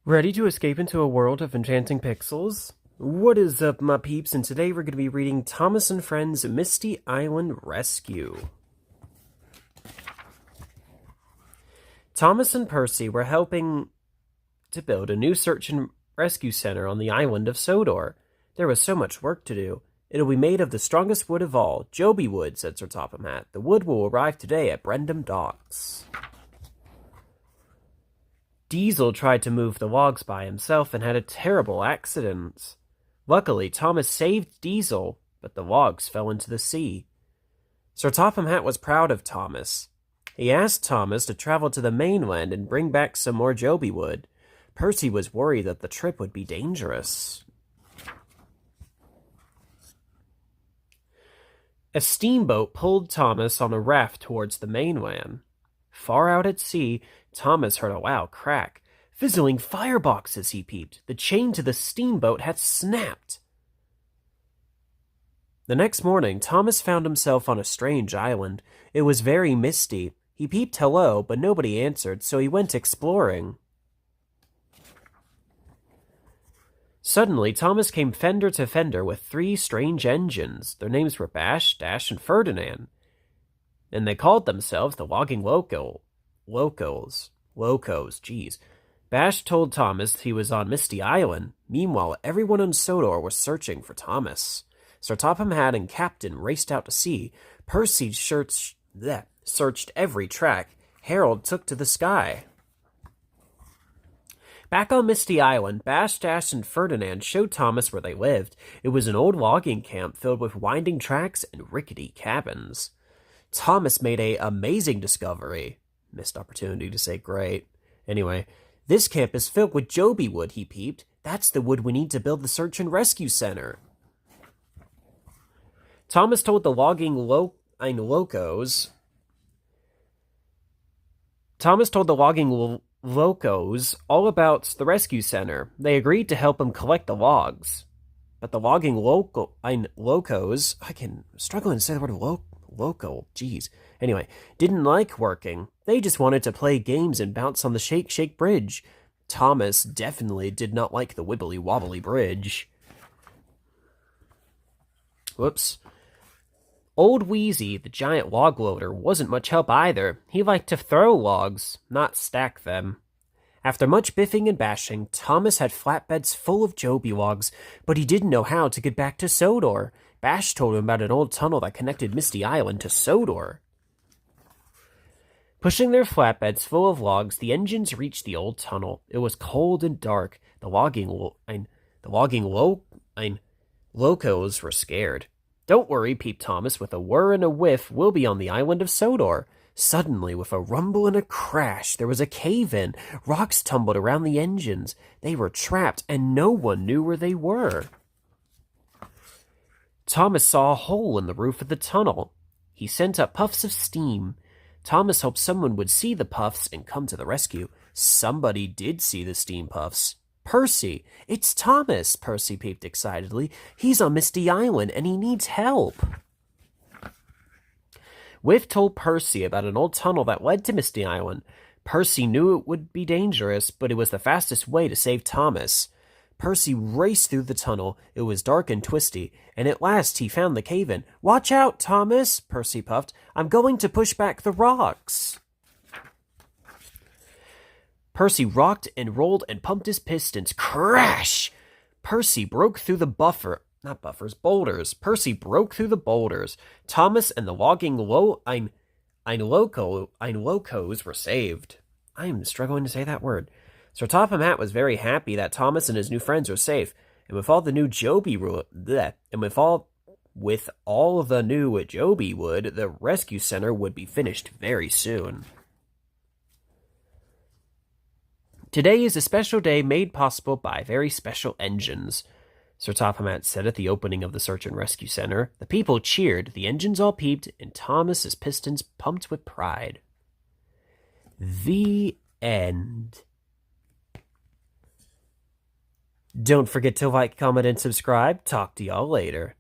Ready to escape into a world of enchanting pixels? What is up, my peeps? And today we're going to be reading Thomas and Friends' Misty Island Rescue. Thomas and Percy were helping to build a new search and rescue center on the island of Sodor. There was so much work to do. It'll be made of the strongest wood of all, Jobi wood, said Sir Topham Hatt. The wood will arrive today at Brendam Docks. Diesel tried to move the logs by himself and had a terrible accident. Luckily, Thomas saved Diesel, but the logs fell into the sea. Sir Topham Hatt was proud of Thomas. He asked Thomas to travel to the mainland and bring back some more Jobi wood. Percy was worried that the trip would be dangerous. A steamboat pulled Thomas on a raft towards the mainland. Far out at sea, Thomas heard a loud crack. Fizzling fireboxes, he peeped. The chain to the steamboat had snapped. The next morning, Thomas found himself on a strange island. It was very misty. He peeped hello, but nobody answered, so he went exploring. Suddenly, Thomas came fender to fender with three strange engines. Their names were Bash, Dash, and Ferdinand. And they called themselves the Logging Locos, jeez. Bash told Thomas he was on Misty Island. Meanwhile, everyone on Sodor was searching for Thomas. Sir Topham Hatt and Captain raced out to sea. Percy searched every track. Harold took to the sky. Back on Misty Island, Bash, Dash, and Ferdinand showed Thomas where they lived. It was an old logging camp filled with winding tracks and rickety cabins. Thomas made an amazing discovery. Missed opportunity to say great. Anyway, this camp is filled with Jobi wood, he peeped. That's the wood we need to build the search and rescue center. Thomas told the Locos all about the rescue center. They agreed to help him collect the logs. But the Locos, struggling to say the word local, jeez. Anyway, didn't like working. They just wanted to play games and bounce on the Shake Shake Bridge. Thomas definitely did not like the Wibbly Wobbly Bridge. Whoops. Old Wheezy, the giant log loader, wasn't much help either. He liked to throw logs, not stack them. After much biffing and bashing, Thomas had flatbeds full of Jobi logs, but he didn't know how to get back to Sodor. Bash told him about an old tunnel that connected Misty Island to Sodor. Pushing their flatbeds full of logs, the engines reached the old tunnel. It was cold and dark. The Locos were scared. Don't worry, peeped Thomas. With a whir and a whiff, we'll be on the island of Sodor. Suddenly, with a rumble and a crash, there was a cave-in. Rocks tumbled around the engines. They were trapped, and no one knew where they were. Thomas saw a hole in the roof of the tunnel. He sent up puffs of steam. Thomas hoped someone would see the puffs and come to the rescue. Somebody did see the steam puffs. Percy! It's Thomas! Percy peeped excitedly. He's on Misty Island, and he needs help. Whiff told Percy about an old tunnel that led to Misty Island. Percy knew it would be dangerous, but it was the fastest way to save Thomas. Percy raced through the tunnel. It was dark and twisty, and at last he found the cave-in. Watch out, Thomas, Percy puffed. I'm going to push back the rocks. Percy rocked and rolled and pumped his pistons. Crash! Percy broke through the boulders. Percy broke through the boulders. Thomas and the logging Locos were saved. I am struggling to say that word. Sir Topham Hatt was very happy that Thomas and his new friends were safe, and with all the new Jobi wood, the rescue center would be finished very soon. Today is a special day made possible by very special engines, Sir Topham Hatt said at the opening of the search and rescue center. The people cheered, the engines all peeped, and Thomas's pistons pumped with pride. The end. Don't forget to like, comment, and subscribe. Talk to y'all later.